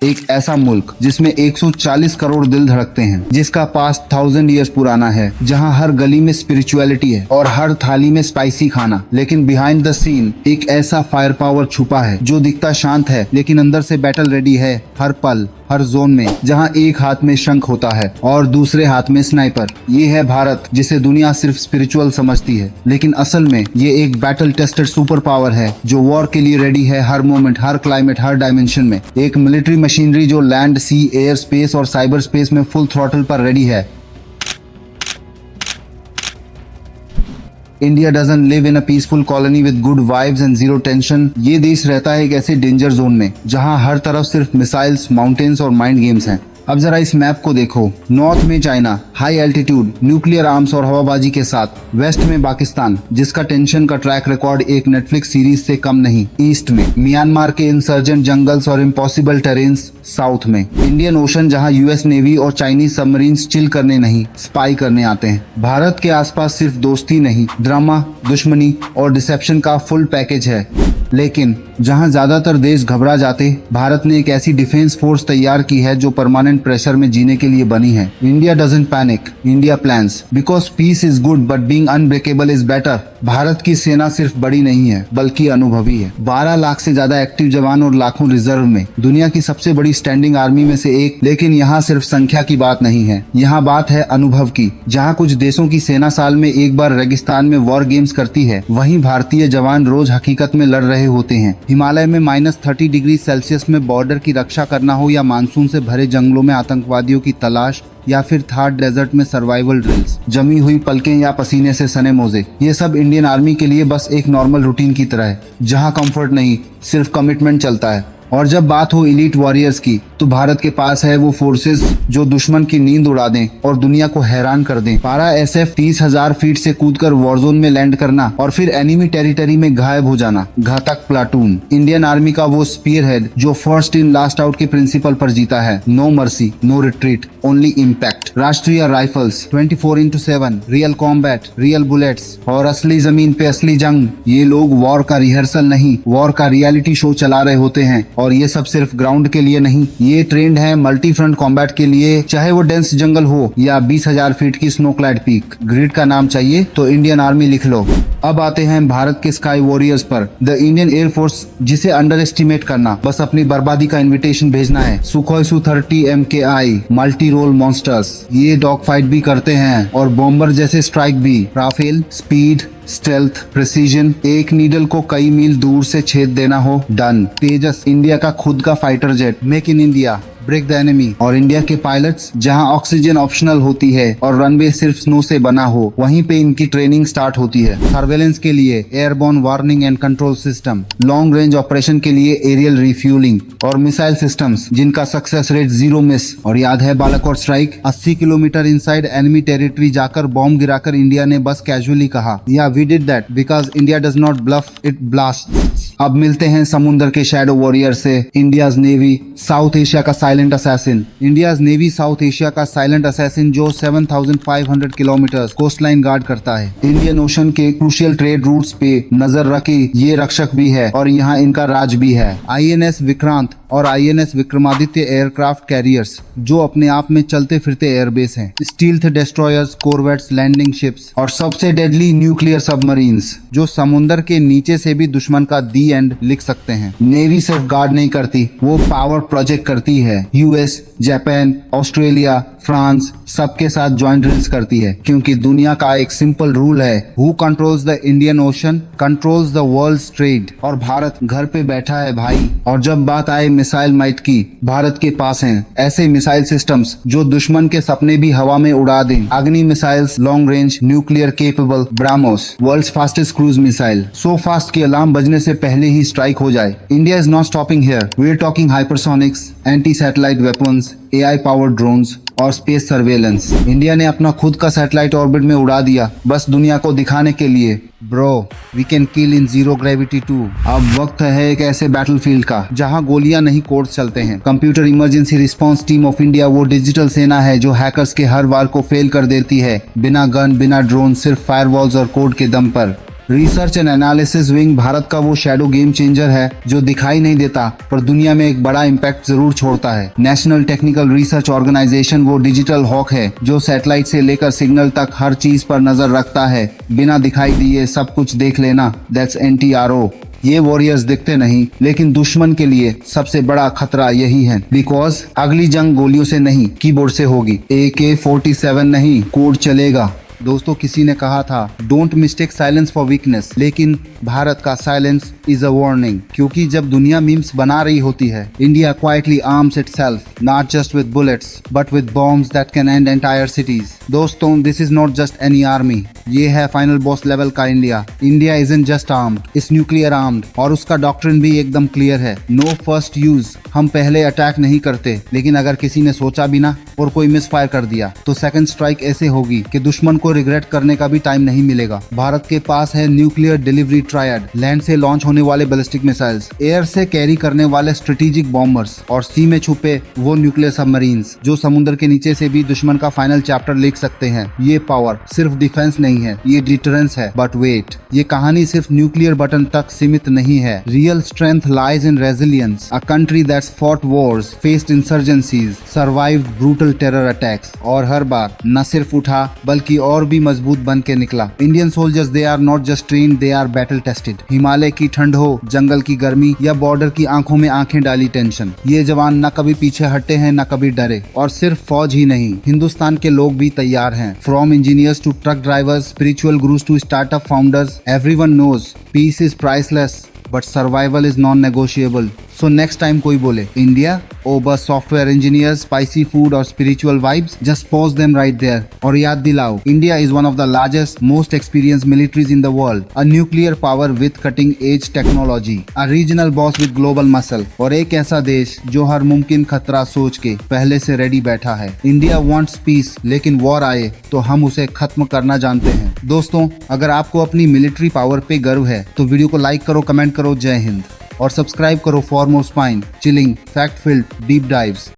एक ऐसा मुल्क जिसमें 140 करोड़ दिल धड़कते हैं, जिसका पास्ट 1000 ईयर्स पुराना है, जहां हर गली में स्पिरिचुअलिटी है और हर थाली में स्पाइसी खाना। लेकिन बिहाइंड द सीन एक ऐसा फायर पावर छुपा है जो दिखता शांत है लेकिन अंदर से बैटल रेडी है हर पल हर जोन में, जहां एक हाथ में शंख होता है और दूसरे हाथ में स्नाइपर। ये है भारत, जिसे दुनिया सिर्फ स्पिरिचुअल समझती है, लेकिन असल में ये एक बैटल टेस्टेड सुपर पावर है जो वॉर के लिए रेडी है हर मोमेंट, हर क्लाइमेट, हर डायमेंशन में। एक मिलिट्री मशीनरी जो लैंड, सी, एयर स्पेस और साइबर स्पेस में फुल थ्रॉटल पर रेडी है। India doesn't live in a peaceful colony with good vibes and zero tension. ये देश रहता है एक ऐसे डेंजर जोन में जहां हर तरफ सिर्फ मिसाइल्स, माउंटेन्स और माइंड गेम्स हैं। अब जरा इस मैप को देखो। नॉर्थ में China, high altitude, nuclear arms और हवाबाजी के साथ। वेस्ट में पाकिस्तान, जिसका टेंशन का ट्रैक रिकॉर्ड एक नेटफ्लिक्स सीरीज से कम नहीं। ईस्ट में म्यांमार के इंसर्जेंट जंगल्स और इम्पॉसिबल टेरेन्स। साउथ में इंडियन ओशन, जहां यूएस नेवी और चाइनीज सबमरीन्स चिल करने नहीं, स्पाई करने आते हैं। भारत के आसपास सिर्फ दोस्ती नहीं, ड्रामा, दुश्मनी और डिसेप्शन का फुल पैकेज है। लेकिन जहां ज्यादातर देश घबरा जाते, भारत ने एक ऐसी डिफेंस फोर्स तैयार की है जो परमानेंट प्रेशर में जीने के लिए बनी है। India doesn't panic, India plans, because peace is good but being unbreakable is better. Bharat की सेना सिर्फ बड़ी नहीं है बल्कि अनुभवी है। 12 लाख से ज्यादा एक्टिव जवान और लाखों रिजर्व में, दुनिया की सबसे बड़ी स्टैंडिंग आर्मी में से एक। लेकिन यहाँ सिर्फ संख्या की बात नहीं है, यहाँ बात है अनुभव की। जहाँ कुछ देशों की सेना साल में एक बार रेगिस्तान में वॉर गेम्स करती है, वहीं भारतीय जवान रोज हकीकत में लड़ रहे होते हैं। हिमालय में -30 डिग्री सेल्सियस में बॉर्डर की रक्षा करना हो, या मानसून से भरे जंगलों में आतंकवादियों की तलाश, या फिर थार डेजर्ट में सर्वाइवल ड्रिल्स, जमी हुई पलकें या पसीने से सने मोजे, ये सब इंडियन आर्मी के लिए बस एक नॉर्मल रूटीन की तरह है, जहां कंफर्ट नहीं सिर्फ कमिटमेंट चलता है। और जब बात हो एलीट वॉरियर्स की, तो भारत के पास है वो फोर्सेस जो दुश्मन की नींद उड़ा दें और दुनिया को हैरान कर दें। पारा SF 30,000 फीट से कूदकर वॉरजोन में लैंड करना और फिर एनिमी टेरिटरी में गायब हो जाना। घातक प्लाटून, इंडियन आर्मी का वो स्पीयर हेड जो फर्स्ट इन लास्ट आउट के प्रिंसिपल पर जीता है। No mercy, no retreat, only impact. Rashtriya Rifles, 24x7, real combat, real bullets और असली जमीन पे असली जंग। ये लोग वॉर का रिहर्सल नहीं, वॉर का रियलिटी शो चला रहे होते हैं। और ये सब सिर्फ ग्राउंड के लिए नहीं, ये ट्रेंड है मल्टी फ्रंट कॉम्बैट के लिए, चाहे वो डेंस जंगल हो या 20,000 फीट की स्नो क्लैड पीक। ग्रिड का नाम चाहिए तो इंडियन आर्मी लिख लो। अब आते हैं भारत के स्काई वॉरियर्स पर, द इंडियन एयरफोर्स, जिसे अंडर एस्टिमेट करना बस अपनी बर्बादी का इन्विटेशन भेजना है। Sukhoi Su-30 MKI multi role monsters, ये डॉग फाइट भी करते हैं और बॉम्बर जैसे स्ट्राइक भी। राफेल, स्पीड, स्टेल्थ, प्रिसीजन, एक नीडल को कई मील दूर से छेद देना हो, डन। तेजस, इंडिया का खुद का fighter jet, make in India, break the enemy. और इंडिया के पायलट्स, जहां ऑक्सीजन ऑप्शनल होती है और रनवे सिर्फ स्नो से बना हो, वहीं पे इनकी ट्रेनिंग स्टार्ट होती है। सर्वेलेंस के लिए airborne warning and control system, long range operation के लिए एरियल रिफ्यूलिंग और मिसाइल सिस्टम्स जिनका सक्सेस रेट 0 मिस। और याद है बालाकोट स्ट्राइक, 80 किलोमीटर इनसाइड एनिमी टेरिटरी जाकर बॉम्ब गिराकर इंडिया ने बस कैजुअली कहा, yeah we did that because India does not bluff, it blasts. अब मिलते हैं समुद्र के शैडो वॉरियर से, इंडियाज नेवी, साउथ एशिया का silent assassin. India's navy South Asia का साइलेंट असैसिन जो 7,500 किलोमीटर कोस्टलाइन गार्ड करता है। इंडियन ओशन के क्रूशियल ट्रेड रूट्स पे नजर रखे ये रक्षक भी है और यहाँ इनका राज भी है। INS विक्रांत और INS विक्रमादित्य एयरक्राफ्ट कैरियर्स जो अपने आप में चलते फिरते एयरबेस हैं। स्टील्थ डिस्ट्रॉयर्स, कोरवेट्स, लैंडिंग शिप्स और सबसे डेडली न्यूक्लियर सबमरीन्स जो समुद्र के नीचे से भी दुश्मन का दी एंड लिख सकते हैं। नेवी सिर्फ गार्ड नहीं करती, वो पावर प्रोजेक्ट करती है। US, जापान, ऑस्ट्रेलिया, फ्रांस सबके साथ ज्वाइंट ड्रिल्स करती है, क्योंकि दुनिया का एक सिंपल रूल है, who controls the Indian Ocean controls the world's trade. और भारत घर पे बैठा है भाई। और जब बात आए मिसाइल माइट की, भारत के पास हैं ऐसे मिसाइल सिस्टम्स जो दुश्मन के सपने भी हवा में उड़ा दें। Agni missiles, long range, nuclear capable, BrahMos, world's fastest cruise missile, so fast कि अलार्म बजने से पहले ही स्ट्राइक हो जाए। India is not stopping here, we are talking hypersonics, anti satellite weapons, AI powered drones और स्पेस सर्वेलेंस। इंडिया ने अपना खुद का सैटेलाइट ऑर्बिट में उड़ा दिया, बस दुनिया को दिखाने के लिए, bro we can kill in zero gravity too. अब वक्त है एक ऐसे बैटलफील्ड का जहां गोलियां नहीं कोड्स चलते हैं। Computer emergency response team of India वो डिजिटल सेना है जो हैकर्स के हर वार को फेल कर देती है, बिना गन, बिना ड्रोन, सिर्फ फायरवॉल्स और कोड के दम पर। Research and analysis wing Bharat का वो शैडो गेम चेंजर है जो दिखाई नहीं देता पर दुनिया में एक बड़ा इम्पैक्ट जरूर छोड़ता है। नेशनल टेक्निकल रिसर्च ऑर्गेनाइजेशन वो डिजिटल हॉक है जो सैटेलाइट से लेकर सिग्नल तक हर चीज पर नजर रखता है। बिना दिखाई दिए सब कुछ देख लेना, दैट्स NTRO। ये वॉरियर्स दिखते नहीं लेकिन दुश्मन के लिए सबसे बड़ा खतरा यही है, बिकॉज अगली जंग गोलियों से नहीं कीबोर्ड से होगी। AK-47 नहीं, कोड चलेगा। दोस्तों, किसी ने कहा था don't mistake silence for weakness, लेकिन भारत का साइलेंस इज अ वार्निंग, क्योंकि जब दुनिया मीम्स बना रही होती है, India quietly arms itself, not just with bullets but with bombs that can end entire cities. दोस्तों, this is not just any army, ये है फाइनल बॉस लेवल का India. India isn't just armed, it's nuclear armed, और उसका doctrine भी एकदम clear है, no first use. हम पहले अटैक नहीं करते, लेकिन अगर किसी ने सोचा भी ना और कोई मिस फायर कर दिया तो सेकंड स्ट्राइक ऐसे होगी कि दुश्मन को रिग्रेट करने का भी टाइम नहीं मिलेगा। भारत के पास है न्यूक्लियर डिलीवरी ट्रायड, लैंड से लॉन्च होने वाले बैलिस्टिक मिसाइल्स, एयर से कैरी करने वाले स्ट्रेटेजिक बॉम्बर्स और सी में छुपे वो न्यूक्लियर सबमरीन्स जो समुद्र के नीचे से भी दुश्मन का फाइनल चैप्टर लिख सकते हैं। ये पावर सिर्फ डिफेंस नहीं है, ये डिटरेंस है। बट वेट, ये कहानी सिर्फ न्यूक्लियर बटन तक सीमित नहीं है। Real strength lies in resilience, a country that's fought Wars, faced insurgencies, survived brutal terror attacks, और हर बार न सिर्फ उठा बल्कि और भी मजबूत बन के निकला। Indian soldiers, they are not just trained, they are battle tested. Himalaya की ठंड हो, जंगल की गर्मी या बॉर्डर की आंखों में आंखें डाली टेंशन, ये जवान न कभी पीछे हटे हैं न कभी डरे। और सिर्फ फौज ही नहीं, हिंदुस्तान के लोग भी तैयार हैं। From engineers to truck drivers, spiritual gurus to startup founders, everyone knows peace is priceless but survival is non negotiable. So next time कोई बोले इंडिया, ओ बस सॉफ्टवेयर इंजीनियर्स, स्पाइसी फूड और spiritual vibes, just pause them right there और याद दिलाओ, India is one of the largest most experienced militaries in the world, a nuclear power with cutting edge technology, a regional boss with global muscle, और एक ऐसा देश जो हर मुमकिन खतरा सोच के पहले से रेडी बैठा है। इंडिया वांट्स पीस, लेकिन वॉर आए तो हम उसे खत्म करना जानते हैं। दोस्तों, अगर आपको अपनी मिलिट्री पावर पे गर्व है तो वीडियो को लाइक करो, कमेंट करो, जय हिंद, और सब्सक्राइब करो for more spine chilling fact field deep dives.